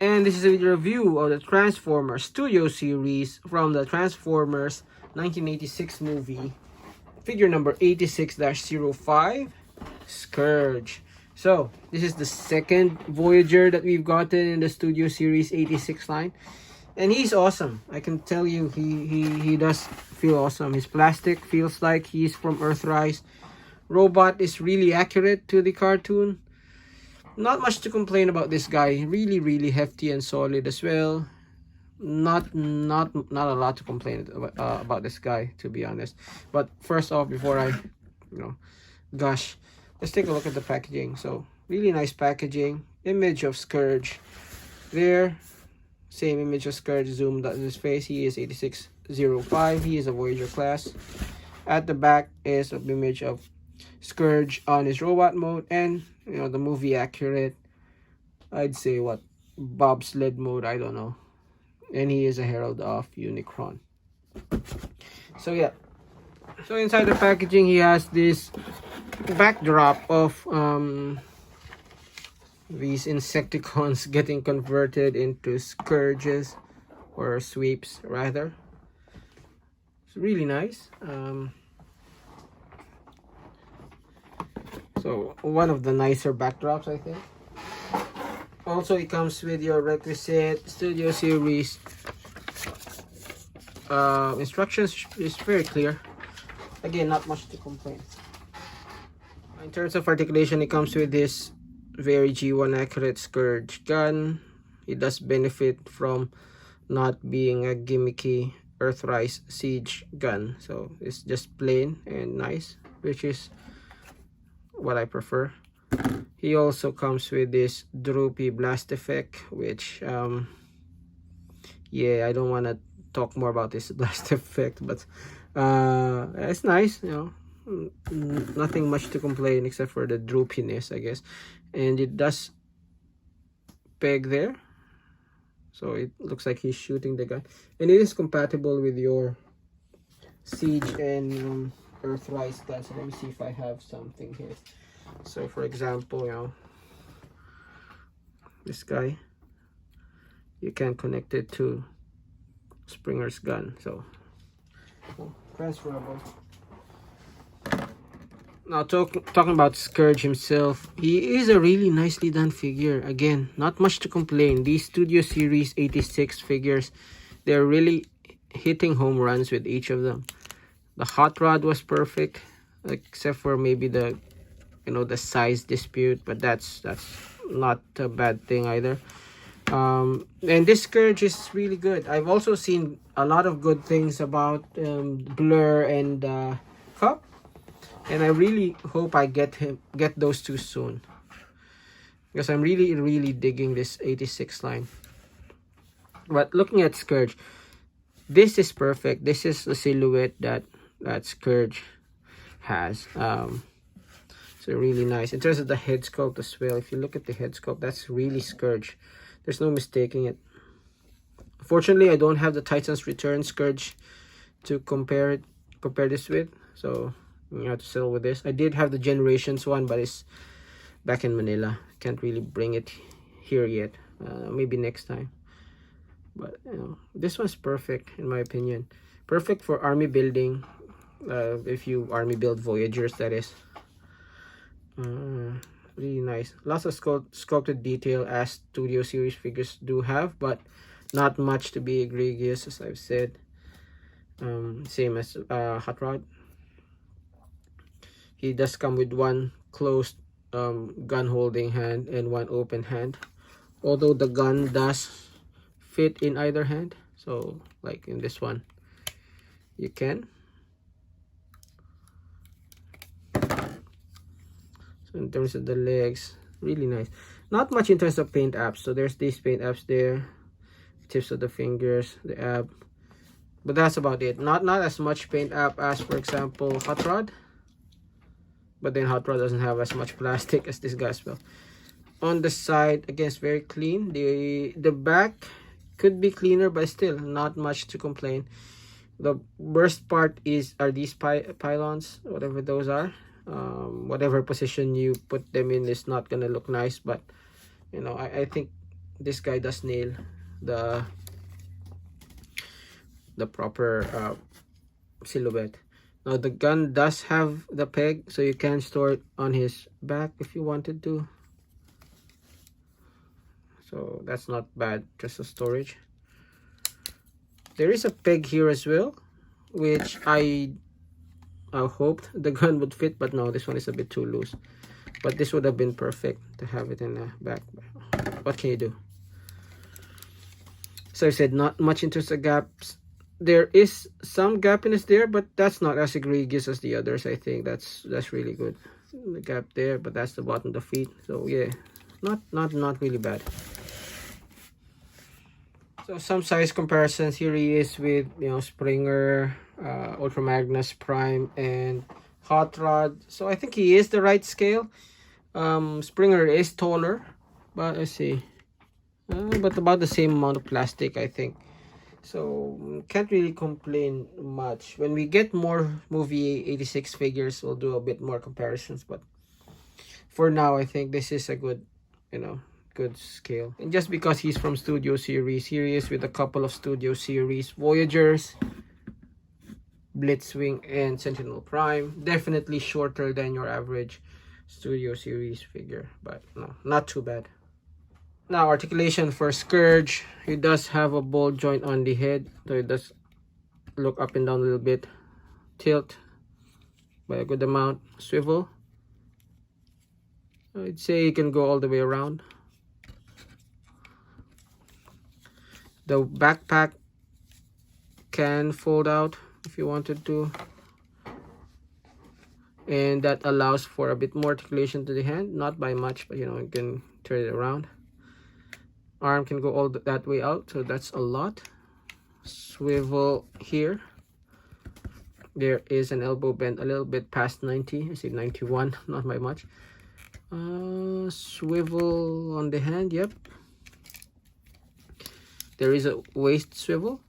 And this is a video review of the Transformers Studio Series from the Transformers 1986 movie. Figure number 86-05, Scourge. So, this is the second Voyager that we've gotten in the Studio Series 86 line. And he's awesome. I can tell you, he does feel awesome. His plastic feels like he's from Earthrise. Robot is really accurate to the cartoon. Not much to complain about this guy. Really hefty and solid as well. Not a lot to complain about this guy, to be honest. But first off, before I gush, let's take a look at the packaging. So really nice packaging. Image of Scourge there. Same image of Scourge zoomed on his face. He is 8605. He is a Voyager class. At the back is an image of Scourge on his robot mode, and the movie accurate, I'd say, what, bobsled mode, I don't know. And he is a herald of Unicron. So yeah, so inside the packaging he has this backdrop of these Insecticons getting converted into Scourges, or sweeps rather. It's really nice. So one of the nicer backdrops, I think. Also, it comes with your requisite Studio Series instructions. Is very clear. Again, not much to complain. In terms of articulation, it comes with this very G1 accurate Scourge gun. It does benefit from not being a gimmicky Earthrise siege gun. So it's just plain and nice, which is what I prefer. He also comes with this droopy blast effect, which yeah, I don't want to talk more about this blast effect, but it's nice. Nothing much to complain except for the droopiness, I guess. And it does peg there, so it looks like he's shooting the gun, and it is compatible with your siege and Earthrise guns. So let me see if I have something here. So for example, this guy, you can connect it to Springer's gun, so transferable. Now talking about Scourge himself, he is a really nicely done figure. Again, not much to complain. These Studio Series 86 figures, they're really hitting home runs with each of them. The hot rod was perfect, except for maybe the the size dispute, but that's not a bad thing either. And this Scourge is really good. I've also seen a lot of good things about Blur and Cup, and I really hope I get those two soon, because I'm really digging this 86 line. But looking at Scourge, this is perfect. This is the silhouette that Scourge has. So really nice. In terms of the head sculpt as well, if you look at the head sculpt, that's really Scourge. There's no mistaking it. Unfortunately, I don't have the Titan's Return Scourge to compare this with, so you have to settle with this. I did have the Generations one, but it's back in Manila. Can't really bring it here yet. Maybe next time. But this one's perfect in my opinion. Perfect for army building. If you army build Voyagers, that is. Really nice. Lots of sculpted detail, as Studio Series figures do have, but not much to be egregious, as I've said. Same as Hot Rod. He does come with one closed gun holding hand and one open hand, although the gun does fit in either hand. So like in this one, you can. In terms of the legs, really nice. Not much in terms of paint apps. So there's these paint apps there, tips of the fingers, the ab, but that's about it. Not as much paint app as, for example, Hot Rod, but then Hot Rod doesn't have as much plastic as this guy as well. On the side, again, it's very clean. The back could be cleaner, but still not much to complain. The worst part are these pylons, whatever those are. Whatever position you put them in is not gonna look nice, but I think this guy does nail the proper silhouette. Now the gun does have the peg, so you can store it on his back if you wanted to. So that's not bad, just a storage. There is a peg here as well, which I hoped the gun would fit, but no, this one is a bit too loose. But this would have been perfect to have it in the back. What can you do? So I said not much into the gaps. There is some gappiness there, but that's not as egregious as the others. I think that's really good. The gap there, but that's the bottom of the feet. So yeah, not really bad. So some size comparisons. Here he is with, you know, Springer, Ultra Magnus Prime, and Hot Rod. So I think he is the right scale. Springer is taller, but let's see, but about the same amount of plastic, I think. So can't really complain much. When we get more movie 86 figures, we'll do a bit more comparisons, but for now I think this is a good, you know, good scale. And just because he's from Studio Series, here he is with a couple of Studio Series Voyagers, Blitzwing, and Sentinel Prime. Definitely shorter than your average Studio Series figure, but no, not too bad. Now, articulation for Scourge. He does have a ball joint on the head, so it does look up and down a little bit. Tilt by a good amount. Swivel, I'd say you can go all the way around. The backpack can fold out if you wanted to, and that allows for a bit more articulation to the hand, not by much, but you know, you can turn it around. Arm can go all that way out, so that's a lot. Swivel here. There is an elbow bend a little bit past 90. I say 91, not by much. Swivel on the hand, yep. There is a waist swivel.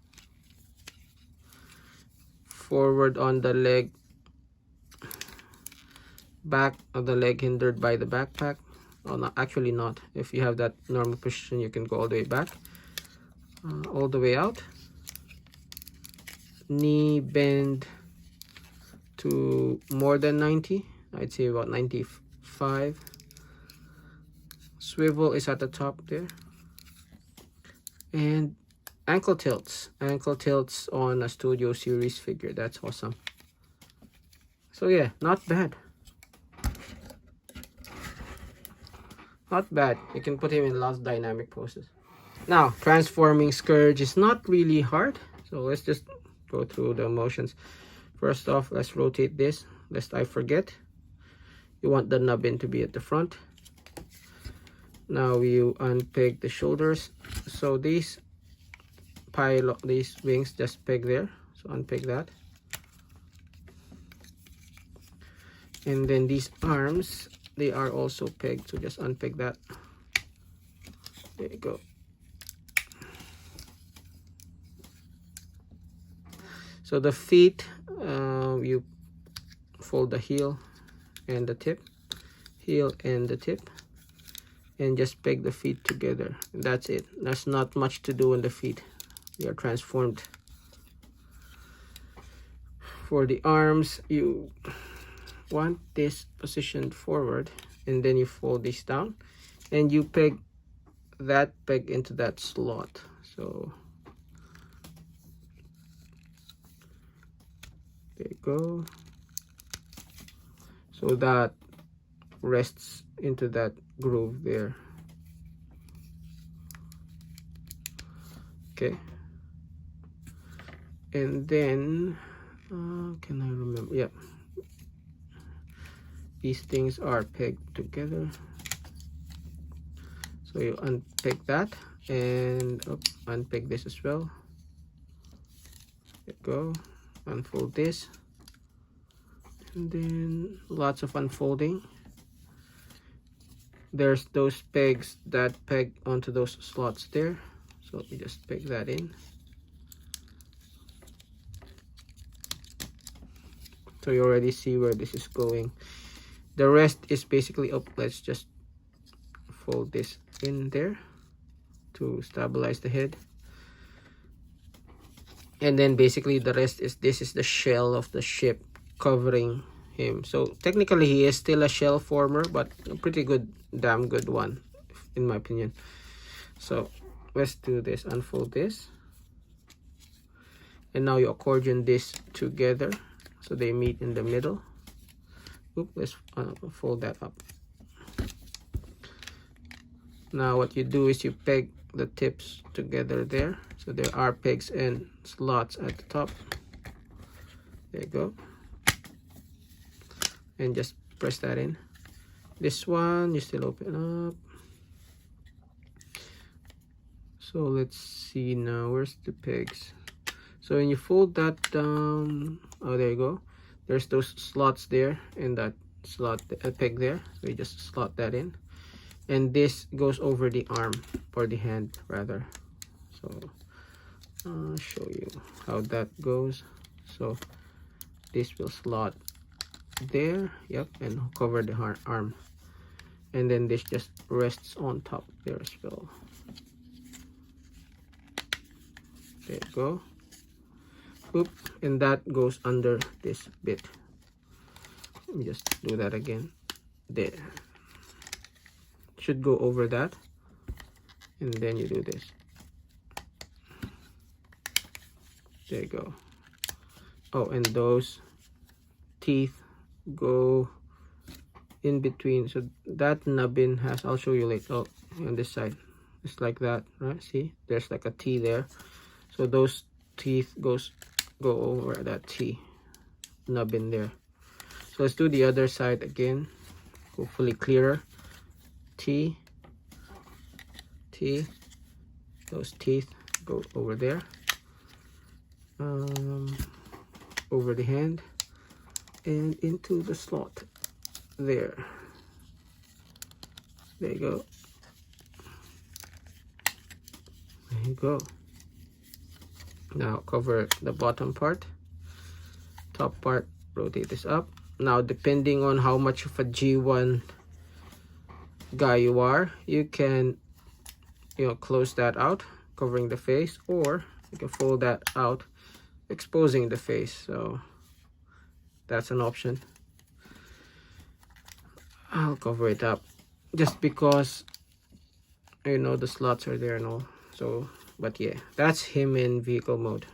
Forward on the leg. Back of the leg hindered by the backpack. Oh, no, actually not. If you have that normal position, you can go all the way back, all the way out. Knee bend to more than 90. I'd say about 95. Swivel is at the top there. And ankle tilts. Ankle tilts on a Studio Series figure. That's awesome. So yeah, not bad. Not bad. You can put him in lots of dynamic poses. Now, transforming Scourge is not really hard. So let's just go through the motions. First off, let's rotate this, lest I forget. You want the nubbin to be at the front. Now you unpeg the shoulders. So these wings just peg there. So unpeg that. And then these arms, they are also pegged, so just unpeg that. There you go. So the feet, you fold the heel and the tip, and just peg the feet together. That's it. That's not much to do in the feet. They are transformed. For the arms, you want this positioned forward, and then you fold this down, and you peg that peg into that slot. So there you go. So that rests into that groove there. Okay. And then can I remember? Yeah. These things are pegged together. So you unpeg that and unpeg this as well. There you go. Unfold this. And then lots of unfolding. There's those pegs that peg onto those slots there. So you just peg that in. So you already see where this is going. The rest is basically up. Let's just fold this in there. to stabilize the head. And then basically the rest is, this is the shell of the ship covering him. So technically he is still a shell former, but a pretty good, damn good one in my opinion. So let's do this. Unfold this, and now you accordion this together so they meet in the middle. Oop, let's fold that up. Now what you do is you peg the tips together there, so there are pegs and slots at the top. There you go, and just press that in. This one you still open up. So let's see now, where's the pegs? So when you fold that down, oh there you go, there's those slots there and that slot peg there, so you just slot that in, and this goes over the arm, or the hand rather. So I'll show you how that goes. So this will slot there, yep, and cover the arm, and then this just rests on top there as well. There you go. Oop, and that goes under this bit. Let me just do that again. There. Should go over that, and then you do this. There you go. Oh, and those teeth go in between. So that nubbin has, I'll show you later. Oh, on this side, it's like that, right? See, there's like a T there. So those teeth go over that T nubbin there. So let's do the other side again, hopefully clearer. T, those teeth go over there, over the hand and into the slot there. There you go. There you go. Now cover the bottom part, top part, rotate this up. Now depending on how much of a G1 guy you are, you can, you know, close that out, covering the face, or you can fold that out, exposing the face. So that's an option. I'll cover it up just because, you know, the slots are there and all. So but yeah, that's him in vehicle mode.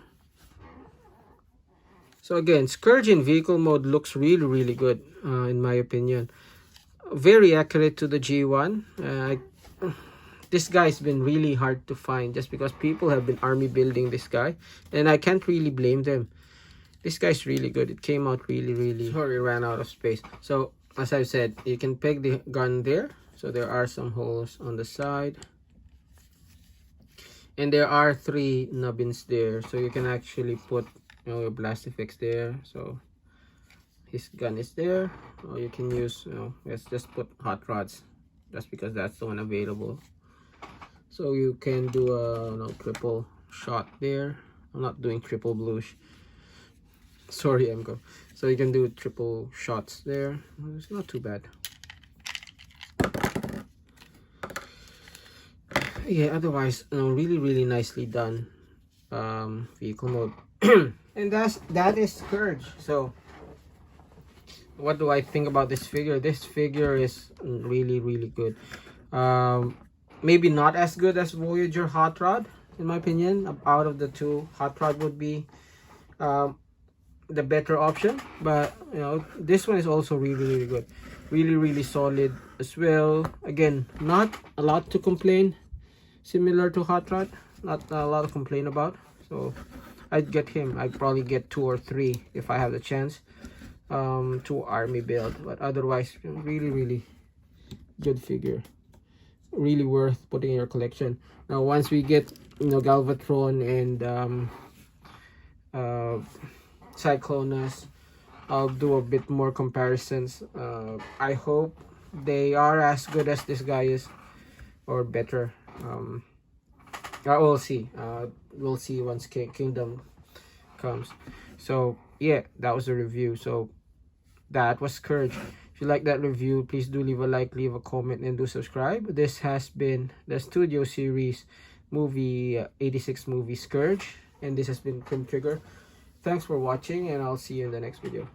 So again, Scourge in vehicle mode looks really good, in my opinion. Very accurate to the G1. This guy's been really hard to find just because people have been army building this guy, and I can't really blame them. This guy's really good. It came out really. Sorry, ran out of space. So as I said, you can peg the gun there. So there are some holes on the side. And there are 3 nubbins there, so you can actually put, you know, your blast effects there. So his gun is there, or you can use, you know, let's just put hot rods, just because that's the one available. So you can do a, you know, triple shot there. I'm not doing triple blush. Sorry, Emco. So you can do triple shots there. It's not too bad. Yeah, otherwise, you know, really nicely done vehicle mode. And that is Scourge. So what do I think about this figure? This figure is really good. Maybe not as good as Voyager Hot Rod, in my opinion. Out of the two, Hot Rod would be the better option, but you know, this one is also really good, really solid as well. Again, not a lot to complain. Similar to Hot Rod, not a lot to complain about. So I'd get him. I'd probably get 2 or 3 if I have the chance to army build, but otherwise really good figure, really worth putting in your collection. Now once we get, you know, Galvatron and Cyclonus, I'll do a bit more comparisons. I hope they are as good as this guy is, or better. We'll see. We'll see once Kingdom comes. So yeah, that was the review. So that was Scourge. If you like that review, please do leave a like, leave a comment, and do subscribe. This has been the Studio Series movie 86 movie Scourge, and this has been Grimtrigger. Thanks for watching, and I'll see you in the next video.